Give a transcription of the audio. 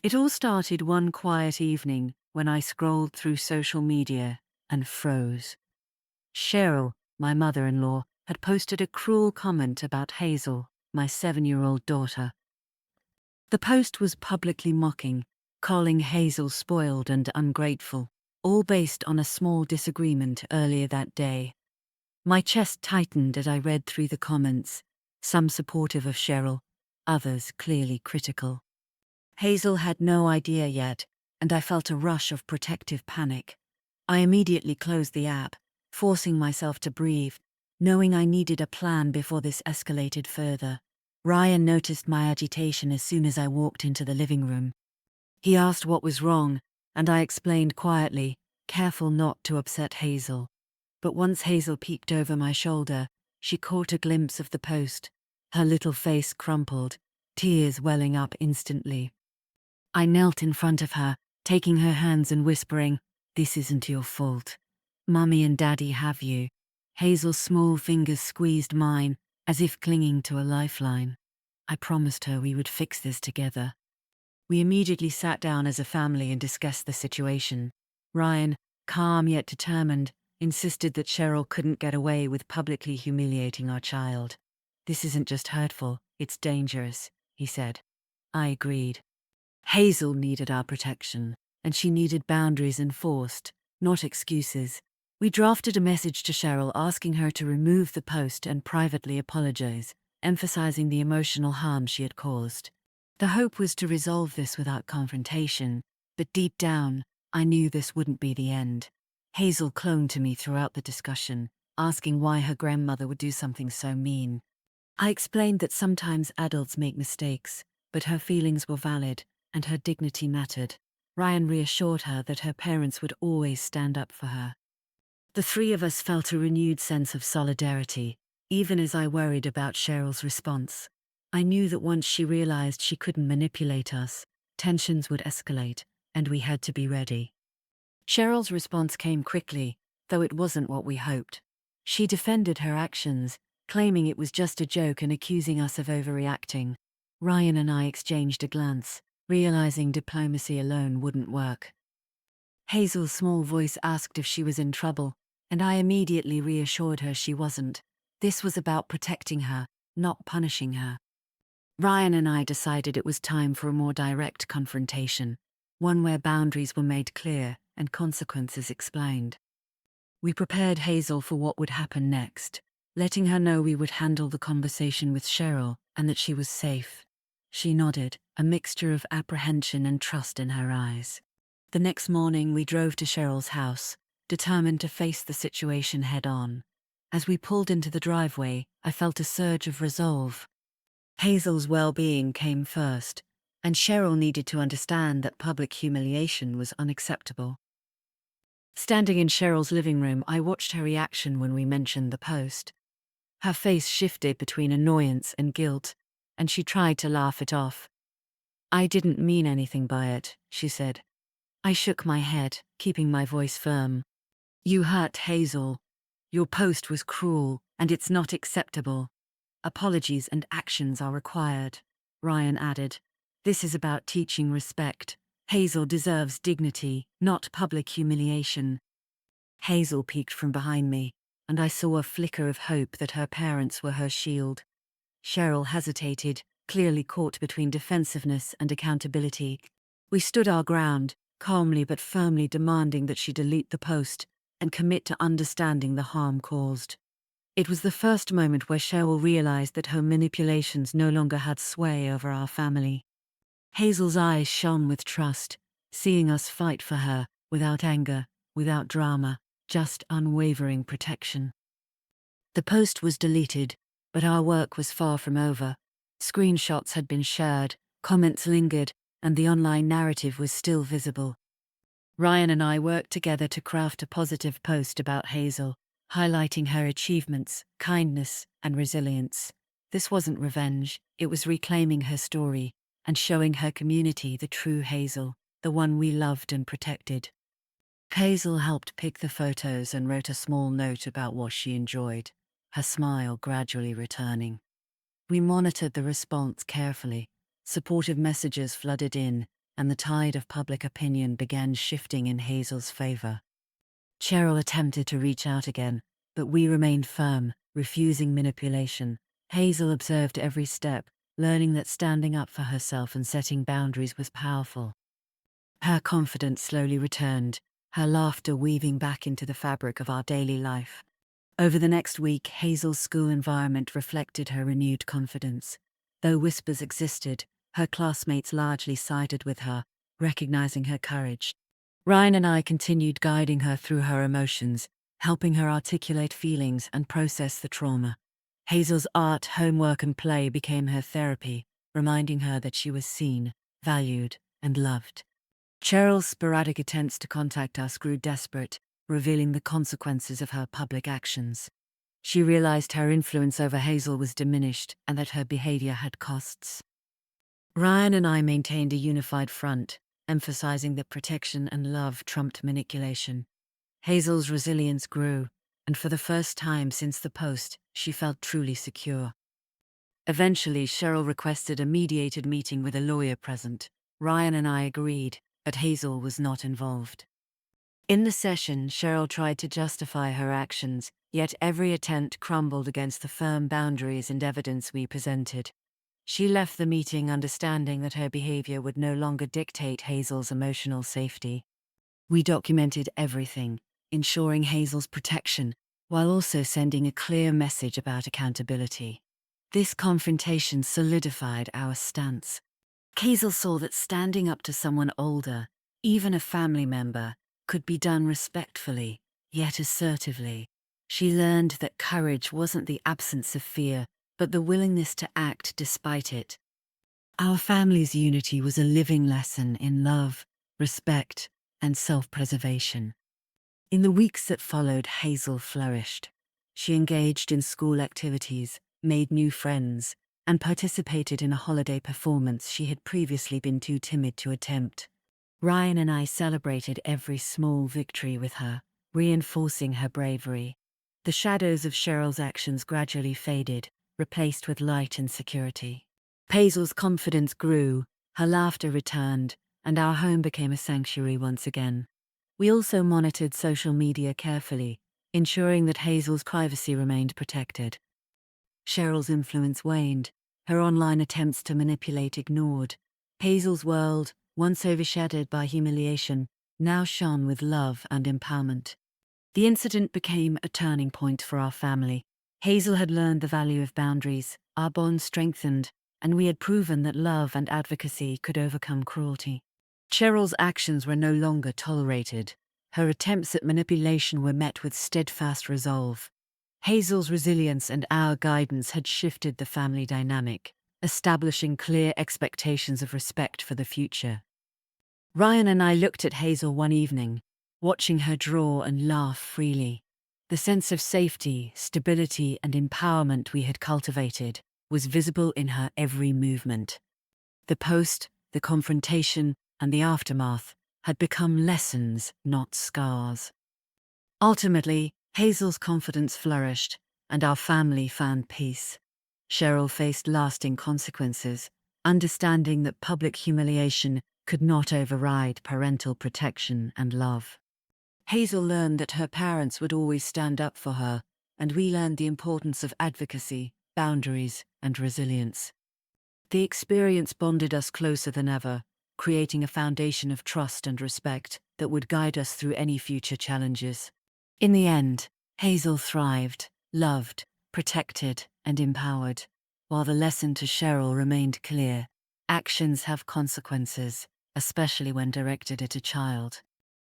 It all started one quiet evening when I scrolled through social media and froze. Cheryl, my mother-in-law, had posted a cruel comment about Hazel, my 7-year-old daughter. The post was publicly mocking, calling Hazel spoiled and ungrateful, all based on a small disagreement earlier that day. My chest tightened as I read through the comments, some supportive of Cheryl, others clearly critical. Hazel had no idea yet, and I felt a rush of protective panic. I immediately closed the app, forcing myself to breathe, knowing I needed a plan before this escalated further. Ryan noticed my agitation as soon as I walked into the living room. He asked what was wrong, and I explained quietly, careful not to upset Hazel. But once Hazel peeked over my shoulder, she caught a glimpse of the post. Her little face crumpled, tears welling up instantly. I knelt in front of her, taking her hands and whispering, "This isn't your fault. Mummy and Daddy have you." Hazel's small fingers squeezed mine, as if clinging to a lifeline. I promised her we would fix this together. We immediately sat down as a family and discussed the situation. Ryan, calm yet determined, insisted that Cheryl couldn't get away with publicly humiliating our child. "This isn't just hurtful, it's dangerous," he said. I agreed. Hazel needed our protection, and she needed boundaries enforced, not excuses. We drafted a message to Cheryl asking her to remove the post and privately apologize, emphasizing the emotional harm she had caused. The hope was to resolve this without confrontation, but deep down, I knew this wouldn't be the end. Hazel clung to me throughout the discussion, asking why her grandmother would do something so mean. I explained that sometimes adults make mistakes, but her feelings were valid, and her dignity mattered. Ryan reassured her that her parents would always stand up for her. The three of us felt a renewed sense of solidarity, even as I worried about Cheryl's response. I knew that once she realized she couldn't manipulate us, tensions would escalate, and we had to be ready. Cheryl's response came quickly, though it wasn't what we hoped. She defended her actions, claiming it was just a joke and accusing us of overreacting. Ryan and I exchanged a glance, realizing diplomacy alone wouldn't work. Hazel's small voice asked if she was in trouble, and I immediately reassured her she wasn't. This was about protecting her, not punishing her. Ryan and I decided it was time for a more direct confrontation, one where boundaries were made clear and consequences explained. We prepared Hazel for what would happen next, letting her know we would handle the conversation with Cheryl and that she was safe. She nodded, a mixture of apprehension and trust in her eyes. The next morning we drove to Cheryl's house, determined to face the situation head-on. As we pulled into the driveway, I felt a surge of resolve. Hazel's well-being came first, and Cheryl needed to understand that public humiliation was unacceptable. Standing in Cheryl's living room, I watched her reaction when we mentioned the post. Her face shifted between annoyance and guilt, and she tried to laugh it off. "I didn't mean anything by it," she said. I shook my head, keeping my voice firm. "You hurt Hazel. Your post was cruel, and it's not acceptable. Apologies and actions are required," Ryan added. "This is about teaching respect. Hazel deserves dignity, not public humiliation." Hazel peeked from behind me, and I saw a flicker of hope that her parents were her shield. Cheryl hesitated, clearly caught between defensiveness and accountability. We stood our ground, calmly but firmly demanding that she delete the post and commit to understanding the harm caused. It was the first moment where Cheryl realized that her manipulations no longer had sway over our family. Hazel's eyes shone with trust, seeing us fight for her, without anger, without drama, just unwavering protection. The post was deleted, but our work was far from over. Screenshots had been shared, comments lingered, and the online narrative was still visible. Ryan and I worked together to craft a positive post about Hazel, highlighting her achievements, kindness, and resilience. This wasn't revenge, it was reclaiming her story and showing her community the true Hazel, the one we loved and protected. Hazel helped pick the photos and wrote a small note about what she enjoyed, her smile gradually returning. We monitored the response carefully. Supportive messages flooded in, and the tide of public opinion began shifting in Hazel's favor. Cheryl attempted to reach out again, but we remained firm, refusing manipulation. Hazel observed every step, learning that standing up for herself and setting boundaries was powerful. Her confidence slowly returned, her laughter weaving back into the fabric of our daily life. Over the next week, Hazel's school environment reflected her renewed confidence. Though whispers existed, her classmates largely sided with her, recognizing her courage. Ryan and I continued guiding her through her emotions, helping her articulate feelings and process the trauma. Hazel's art, homework, and play became her therapy, reminding her that she was seen, valued, and loved. Cheryl's sporadic attempts to contact us grew desperate, revealing the consequences of her public actions. She realized her influence over Hazel was diminished and that her behavior had costs. Ryan and I maintained a unified front, emphasizing that protection and love trumped manipulation. Hazel's resilience grew, and for the first time since the post, she felt truly secure. Eventually, Cheryl requested a mediated meeting with a lawyer present. Ryan and I agreed, but Hazel was not involved. In the session, Cheryl tried to justify her actions, yet every attempt crumbled against the firm boundaries and evidence we presented. She left the meeting understanding that her behavior would no longer dictate Hazel's emotional safety. We documented everything, ensuring Hazel's protection, while also sending a clear message about accountability. This confrontation solidified our stance. Hazel saw that standing up to someone older, even a family member, could be done respectfully, yet assertively. She learned that courage wasn't the absence of fear, but the willingness to act despite it. Our family's unity was a living lesson in love, respect, and self-preservation. In the weeks that followed, Hazel flourished. She engaged in school activities, made new friends, and participated in a holiday performance she had previously been too timid to attempt. Ryan and I celebrated every small victory with her, reinforcing her bravery. The shadows of Cheryl's actions gradually faded, replaced with light and security. Hazel's confidence grew, her laughter returned, and our home became a sanctuary once again. We also monitored social media carefully, ensuring that Hazel's privacy remained protected. Cheryl's influence waned, her online attempts to manipulate ignored. Hazel's world, once overshadowed by humiliation, now shone with love and empowerment. The incident became a turning point for our family. Hazel had learned the value of boundaries, our bond strengthened, and we had proven that love and advocacy could overcome cruelty. Cheryl's actions were no longer tolerated. Her attempts at manipulation were met with steadfast resolve. Hazel's resilience and our guidance had shifted the family dynamic, establishing clear expectations of respect for the future. Ryan and I looked at Hazel one evening, watching her draw and laugh freely. The sense of safety, stability, and empowerment we had cultivated was visible in her every movement. The post, the confrontation, and the aftermath had become lessons, not scars. Ultimately, Hazel's confidence flourished, and our family found peace. Cheryl faced lasting consequences, understanding that public humiliation could not override parental protection and love. Hazel learned that her parents would always stand up for her, and we learned the importance of advocacy, boundaries, and resilience. The experience bonded us closer than ever, creating a foundation of trust and respect that would guide us through any future challenges. In the end, Hazel thrived, loved, protected, and empowered, while the lesson to Cheryl remained clear: actions have consequences, especially when directed at a child.